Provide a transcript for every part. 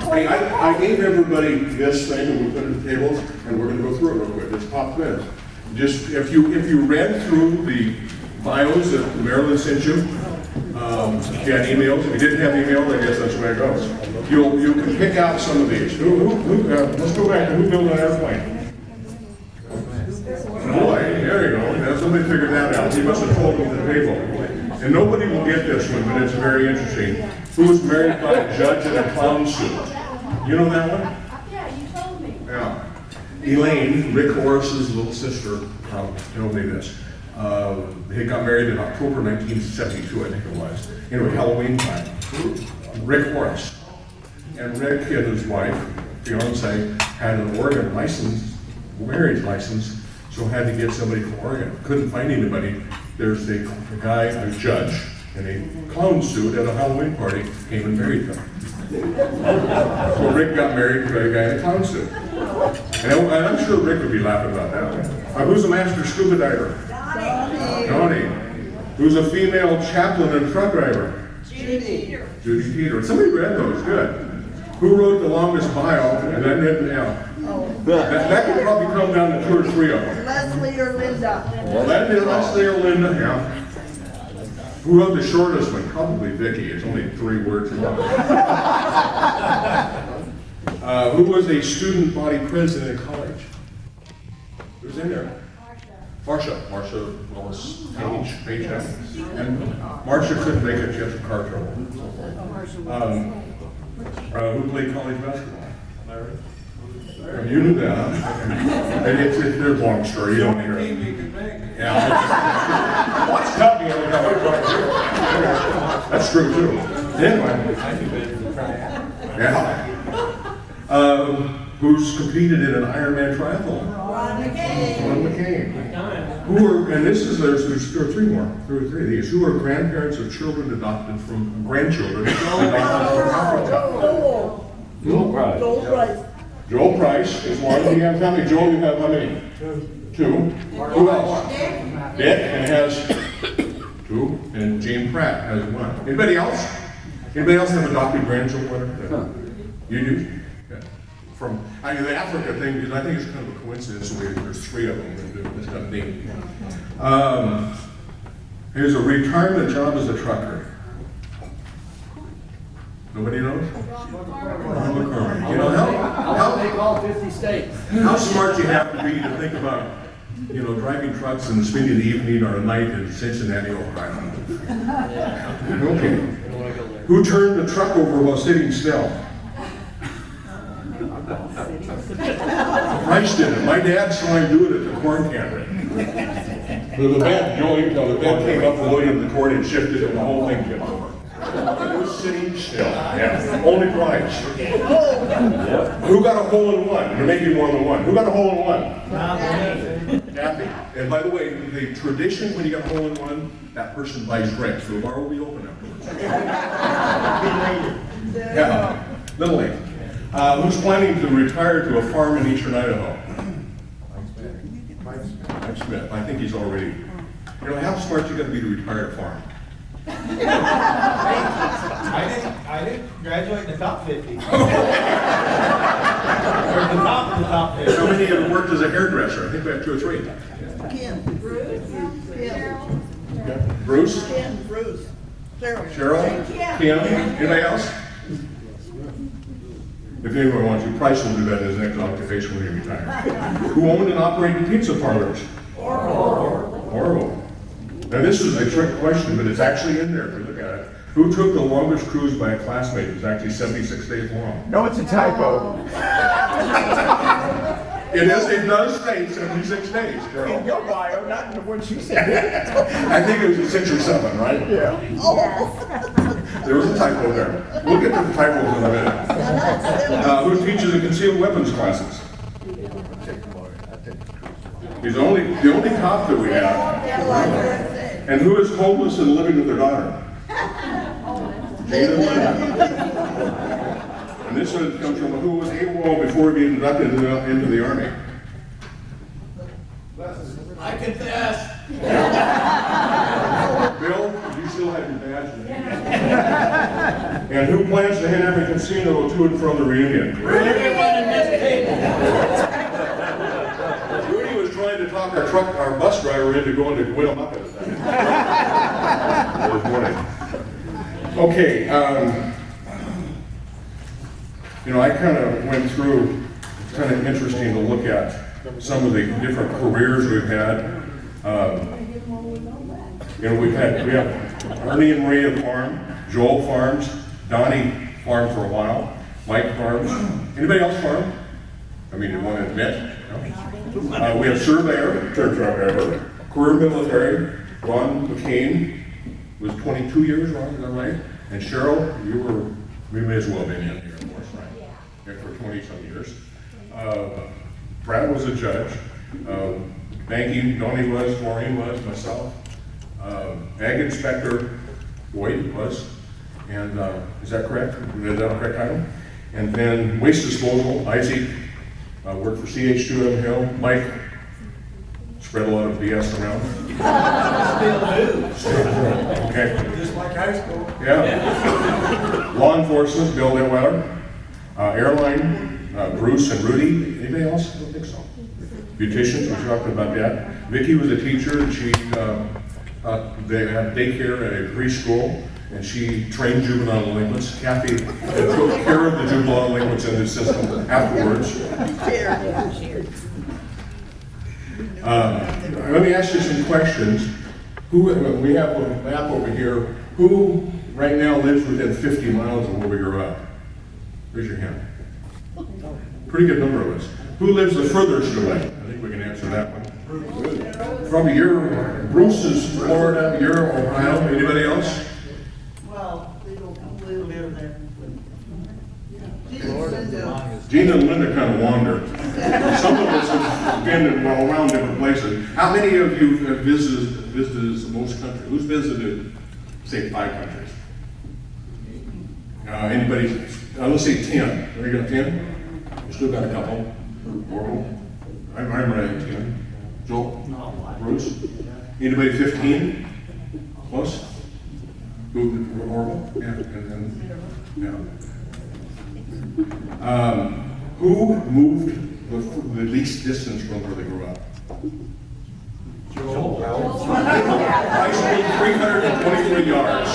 Hey, I gave everybody this thing and we put it at the tables and we're going to go through it real quick. It's pop quiz. Just if you read through the bios that Marilyn sent you, if you had emails, if you didn't have email, I guess that's the way it goes. You can pick out some of these. Let's go back. Who built an airplane? Boy, there you go. Now somebody figured that out. He must have told them at the table. And nobody will get this one, but it's very interesting. Who was married by a judge in a clown suit? You know that one? Yeah, you told me. Yeah. Elaine, Rick Horace's little sister, told me this. They got married in October 1972, I think it was. Anyway, Halloween time. Rick Horace. And Rick and his wife, fiance, had an Oregon license, marriage license, so had to get somebody from Oregon. Couldn't find anybody. There's a guy, a judge, in a clown suit at a Halloween party, came and married them. So Rick got married to a guy in a clown suit. And I'm sure Rick would be laughing about that. Who's a master scuba diver? Donnie. Who's a female chaplain and truck driver? Judy. Judy Teeter. Somebody read those, good. Who wrote the longest bio? And then that could probably come down to 2 or 3 of them. Leslie or Linda. Leslie or Linda, yeah. Who wrote the shortest one? Probably Vicky. It's only 3 words long. Who was a student body president in college? Who's in there? Marcia Willis Page. And Marcia couldn't make it. She had some car trouble. Who played college basketball? Larry. You knew that, huh? And it's a long story. You don't hear it. Yeah. What's tough? That's true too. Anyway. Yeah. Who's competed in an Ironman triathlon? Ron McCain. Who are, and this is, there are 3 more, 2 or 3 of these, who are grandparents of children adopted from, grandchildren adopted from Africa? Joel Price is one. Do you have how many? Joel, you have how many? 2. Who else? Dick, and has 2. And Jane Pratt has 1. Anybody else? Anybody else have adopted grandchildren? You do? Okay. From the Africa thing, because I think it's kind of a coincidence the way there's 3 of them. It's kind of neat. Here's a retirement job as a trucker. Nobody knows? Ron McCormick. You know how they call 50 states. How smart you have to be to think about, driving trucks and spending the evening or a night in Cincinnati, Ohio. Okay. Who turned the truck over while sitting still? Price did it. My dad saw him do it at the corn cannery. The bed, Joel, you tell, the bed came up, loaded the corn and shifted it, and the whole thing came over. It was sitting still. Yeah. Only Price. Who got a hole in one? There may be more than one. Who got a hole in one? Kathy. And by the way, the tradition when you got a hole in one, that person buys drinks. So the bar will be open afterwards. Yeah. Little late. Who's planning to retire to a farm in eastern Idaho? Mike Smith. I think he's already. How smart you got to be to retire a farm? I didn't graduate in the top 50. Or the top of the top 50. How many have worked as a hairdresser? I think we have 2 or 3. Kim. Bruce? Kim. Bruce. Cheryl? Kim? Anybody else? If anyone wants to, Price will do that as his next occupation when he retires. Who owned and operated pizza parlors? Orville. Now this is a trick question, but it's actually in there if you look at it. Who took the longest cruise by a classmate? It was actually 76 days long. No, it's a typo. It does say 76 days, Carol. In your bio, not in the one she said. I think it was 6 or 7, right? Yeah. There was a typo there. We'll get to the typos in a minute. Who teaches the concealed weapons classes? He's the only cop that we have. And who is homeless and living with their daughter? Jane and Linda. And this one comes from who was AWOL before being inducted into the Army. I confess. Bill, you still have your badge. And who plans to head every casino to and from the reunion? Everyone in this table. Rudy was trying to talk our bus driver into going to Winnemucca this morning. Okay, you know, I kind of went through, it's kind of interesting to look at some of the different careers we've had. You know, we have Ernie and Maria farm, Joel farms, Donnie farmed for a while, Mike farms. Anybody else farm? I mean, you want to admit? No? We have surveyor, church driver, career military. Ron McCain was 22 years, Ron, is that right? And Cheryl, we may as well have been in here, of course, right? Yeah, for 20-some years. Brad was a judge. Banking, Donnie was, Maureen was, myself. Ag inspector, Boyd was. And is that correct? Is that a correct title? And then waste disposal, Isaac worked for CH2M Hill. Mike spread a lot of BS around. Still do. Okay. Just like high school. Yeah. Law enforcement, Bill Detweiler. Airline, Bruce and Rudy. Anybody else? I don't think so. Beauticians, we talked about that. Vicki was a teacher, and they had daycare at a preschool, and she trained juvenile delinquents. Kathy took care of the juvenile delinquents in the system afterwards. Let me ask you some questions. We have a map over here. Who right now lives within 50 miles of where we grew up? Raise your hand. Pretty good number of us. Who lives the furthest away? I think we can answer that one. Probably Bruce is Florida, you're Ohio. Anybody else? Well, we live there. Gina and Linda kind of wander. Some of us have been around different places. How many of you have visited most countries? Who's visited, say, 5 countries? Anybody? Let's say 10. Are you got 10? We still got a couple. Orville? I'm ready at 10. Joel? Bruce? Anybody 15? Plus? Orville? Yeah. Who moved the least distance from where they grew up? Joel. High school, 323 yards.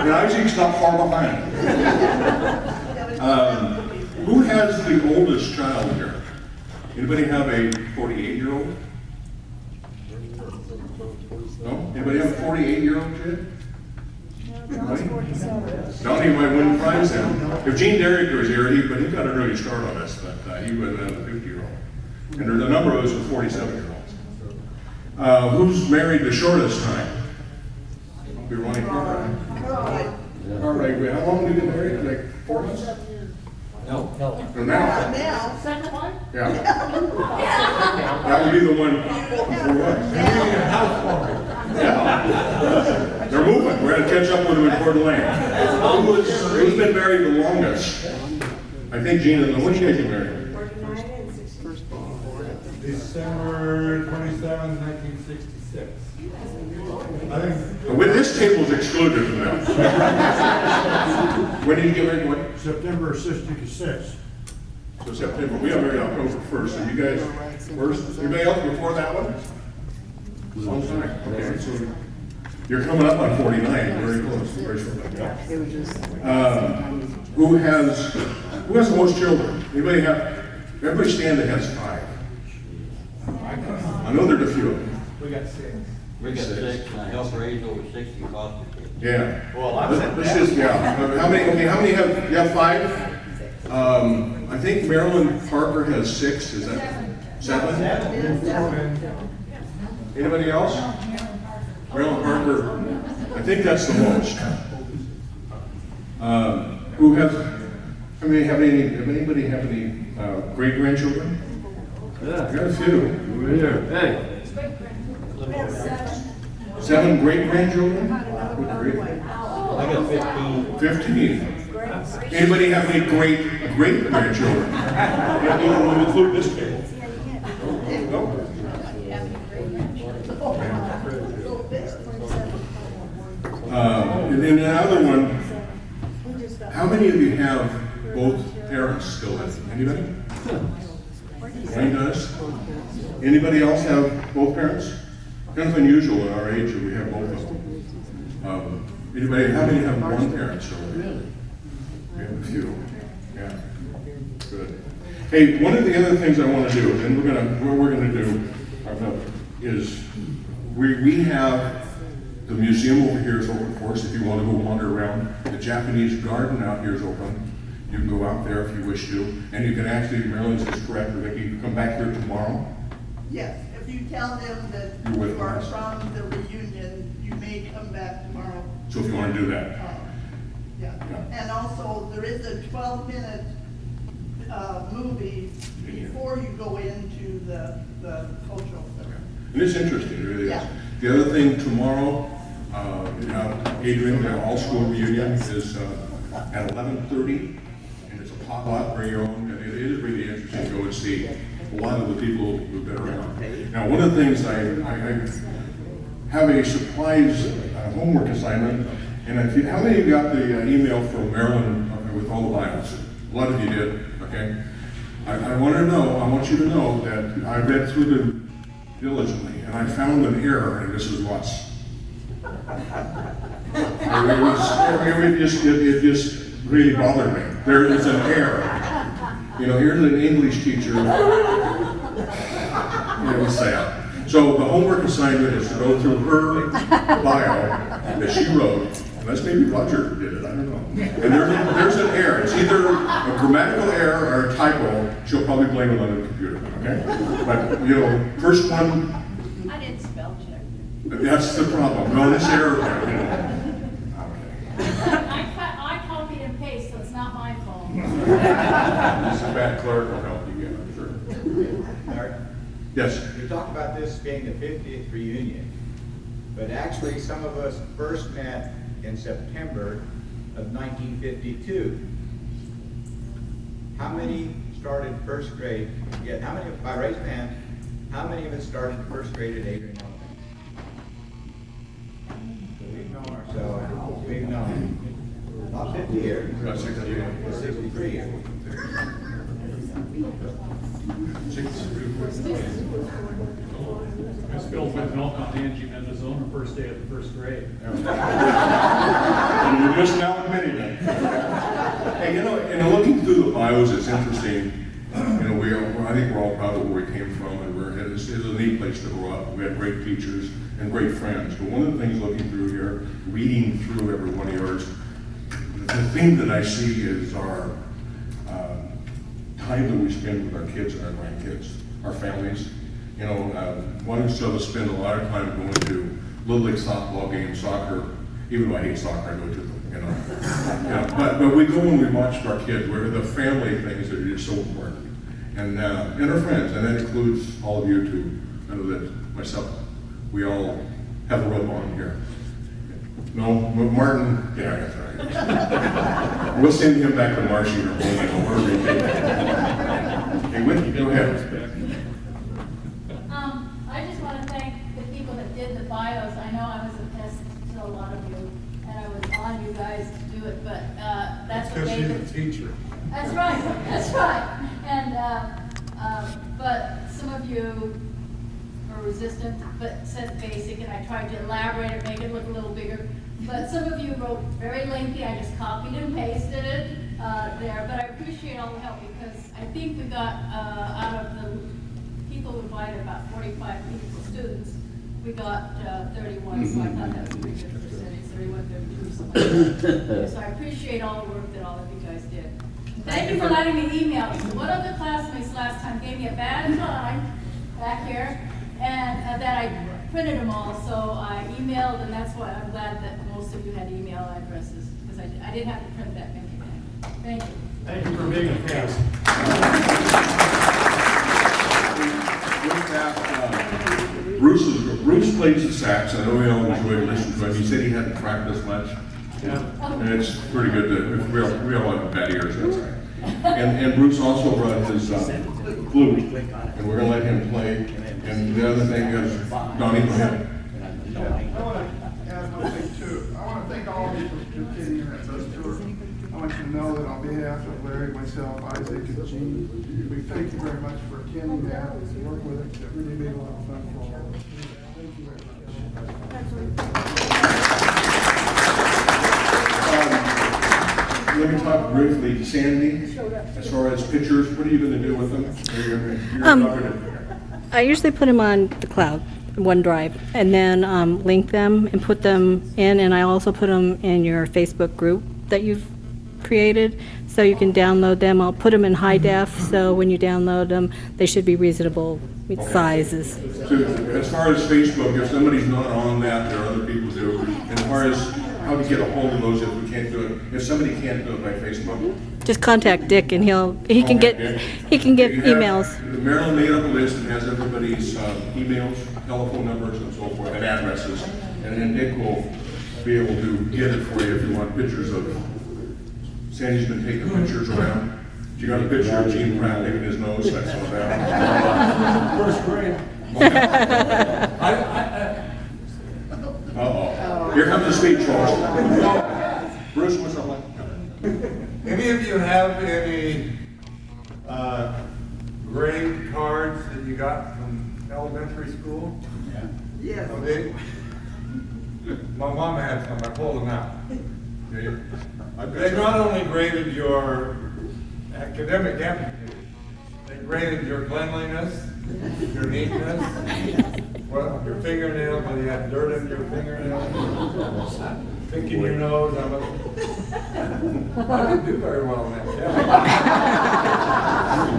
And Isaac's not far behind. Who has the oldest child here? Anybody have a 48-year-old? No? Anybody have a 48-year-old kid? Donnie might win the prize then. If Gene Derrick was here, he got an early start on this, but he would have been a 50-year-old. And there's a number of us with 47-year-olds. Who's married the shortest time? Be Ronnie Cartwright. All right, wait, how long did you get married? Like 4 months? No. Or now? Now, Second one? Yeah. That would be the one for what? Yeah. They're moving. We're gonna catch up with them in Coeur d'Alene. Who's been married the longest? I think Gina, when did you guys get married? 49 and 64. December 27, 1966. I think With this table is excluded from them. When did you get married? What? September 66. So September. We got married October 1st. So you guys first. Anybody else before that one? Long time. Okay. So you're coming up on 49. Very close. Very short. Who has the most children? Anybody have? Everybody stand that has 5. I know there's a few. We got 6. We got 6, and I helped raise over 60 foster kids. Yeah. Well, I'm This is, yeah. How many have, you have 5? I think Marilyn Parker has 6, is that 7? Anybody else? Marilyn Parker, I think that's the most. Who has, anybody have any great-grandchildren? Yeah. I got a few. Over here. Hey. 7 great-grandchildren? Good grief. I got 15. 15. Anybody have any great-grandchildren? We'll include this table. No? And then the other one, We just got. how many of you have both parents still living? Anybody? Wayne does? Anybody else have both parents? Kind of unusual in our age that we have both of them. Anybody, how many have one parent still living? We have a few. Yeah. Good. Hey, one of the other things I want to do, and what we're gonna do is we have the museum over here is open for us if you want to go wander around. The Japanese garden out here is open. You can go out there if you wish to, and you can actually, Marilyn's is correct, Rebecca, you can come back here tomorrow. Yes, if you tell them that You're with you are us. from the reunion, you may come back tomorrow. So if you want to do that. Yeah, Yeah. and also there is a 12-minute movie before you go into the cultural center. And it's interesting, it really is. Yeah. The other thing, tomorrow, Adrian, the all-school reunion is at 11:30, and it's a potluck, bring your own, and it is really interesting to go and see a lot of the people who've been around. Now, one of the things I have a surprise homework assignment, and how many of you got the email from Marilyn with all the bios? A lot of you did, okay? I want you to know that I read through them diligently, and I found an error, and this is what's. It just really bothered me. There is an error. You know, here's an English teacher. It was sad. So the homework assignment is to go through her bio that she wrote. Unless maybe Roger did it, I don't know. And there's an error. It's either a grammatical error or a typo. She'll probably blame it on the computer, okay? But, you know, first one, I didn't spell check. that's the problem. No, this error, you know. I copied and pasted, so it's not my fault. This is bad clerk will help you get, I'm sure. Art, Yes, you talk about this being the 50th reunion, but actually some of us first met in September of 1952. How many started first grade? Yeah, how many, by raise of hand, how many of us started first grade at Adrian Elementary? We've known ourselves, we've known, not 50 years. about 60 years. 63 years. I spilled my milk on Angie Mendoza the first day of the first grade. And you're just now admitting it. Hey, you know, looking through the bios, it's interesting. You know, I think we're all proud of where we came from, and it's a neat place to grow up. We had great teachers and great friends. But one of the things looking through here, reading through every one of yours, the thing that I see is our time that we spend with our kids and our grandkids, our families. You know, one of us spend a lot of time going to Little League softball games, soccer. Even though I hate soccer, I go to them, you know. Yeah, but we go and we watch our kids, where the family things that are just so important. And our friends, and that includes all of you too. I know that myself, we all have a rope on here. No, Martin, yeah, that's right. We'll send him back to Marcy or wherever he takes. Hey, Whitney, go ahead. I just want to thank the people that did the bios. I know I was a pest to a lot of you, and I was on you guys to do it, but that's what Because made she's it. a teacher. That's right, that's right. And, but some of you are resistant, but said basic, and I tried to elaborate it, make it look a little bigger. But some of you wrote very lengthy, I just copied and pasted it there, but I appreciate all the help because I think we got, out of the people who invited, about 45 people, students, we got 31, so I thought that was a pretty good percentage, 31, 32, something like that. So I appreciate all the work that all of you guys did. Thank you for letting me email. One of the classmates last time gave me a bad time back here, and that I printed them all, so I emailed, and that's why I'm glad that most of you had email addresses, because I didn't have to print that many. Thank you. Thank you for being a pest. Bruce plays the sax. I know we all enjoy listening to him. He said he hadn't practiced much. And it's pretty good to, we all have bad ears, that's right. And Bruce also brought his flute, and we're gonna let him play. And the other thing is, Donnie, go ahead. I want to add one thing too. I want to thank all of you Just kidding, that's us two. I want you to know that on behalf of Larry, myself, Isaac, and Gene, we thank you very much for attending that and working with us. It really made a lot of fun for all of us. Thank you very much. Let me talk briefly to Sandy, as far as pictures, what are you gonna do with them? You're not gonna- I usually put them on the cloud, OneDrive, and then link them and put them in, and I also put them in your Facebook group that you've created, so you can download them. I'll put them in high def, so when you download them, they should be reasonable sizes. So, as far as Facebook, if somebody's not on that, there are other people who do. And as far as how to get a hold of those if we can't do it, if somebody can't do it by Facebook. Just contact Dick, and he can get emails. Marilyn made up a list and has everybody's emails, telephone numbers, and so forth, and addresses. And then Dick will be able to get it for you if you want pictures of. Sandy's been taking pictures around. You got a picture of Gene Pratt licking his nose, that's all that. First grade. Uh-oh. Here comes the speech, folks. Bruce, what's up? Any of you have any grade cards that you got from elementary school? Yes. Okay. My mom had some, I pulled them out. Okay. They not only graded your academic aptitude, they graded your cleanliness, your neatness, well, your fingernails, whether you had dirt in your fingernails, picking your nose. I didn't do very well in that.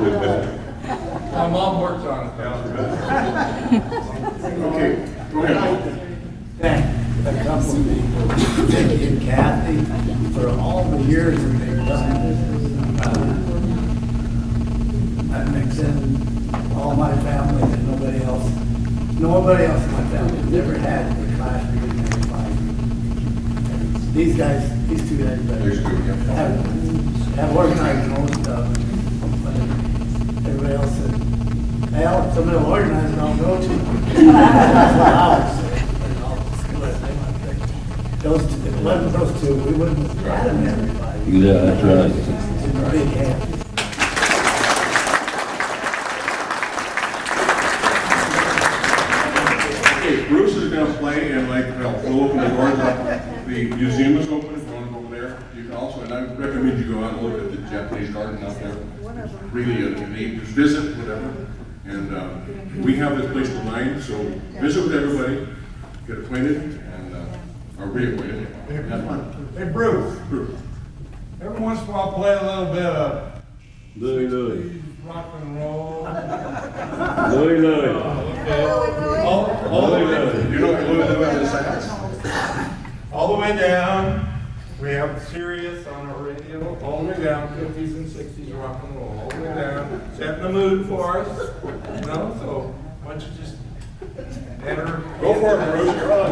Yeah. My mom works on it. Okay, go ahead. Thank a couple of people, Vicky and Kathy, for all the years that they've done. That makes it all my family and nobody else in my family has ever had the class because they were 5 years. These guys, these two guys have organized most of it. But everybody else said, hell, somebody will organize it, I'll go to. That's what I would say. Those two, if it wasn't those two, we wouldn't have had them every 5 years. Yeah, that's right. It's a big hand. Okay, Bruce is gonna play, and like, we'll open the doors up. The museum is open, if you wanna go over there. You can also, and I recommend you go out and look at the Japanese garden out there. Really a neat, just visit, whatever. And we have this place till 9, so visit with everybody, get acquainted, and, or reacquainted. Have fun. Hey, Bruce, Bruce. every once in a while play a little bit of Louie. rock and roll. Louie. You know what Louis is? All the way down, we have Sirius on our radio, all the way down, 50s and 60s rock and roll, all the way down, setting the mood for us, you know, so why don't you just enter. Go for it, Bruce, you're on.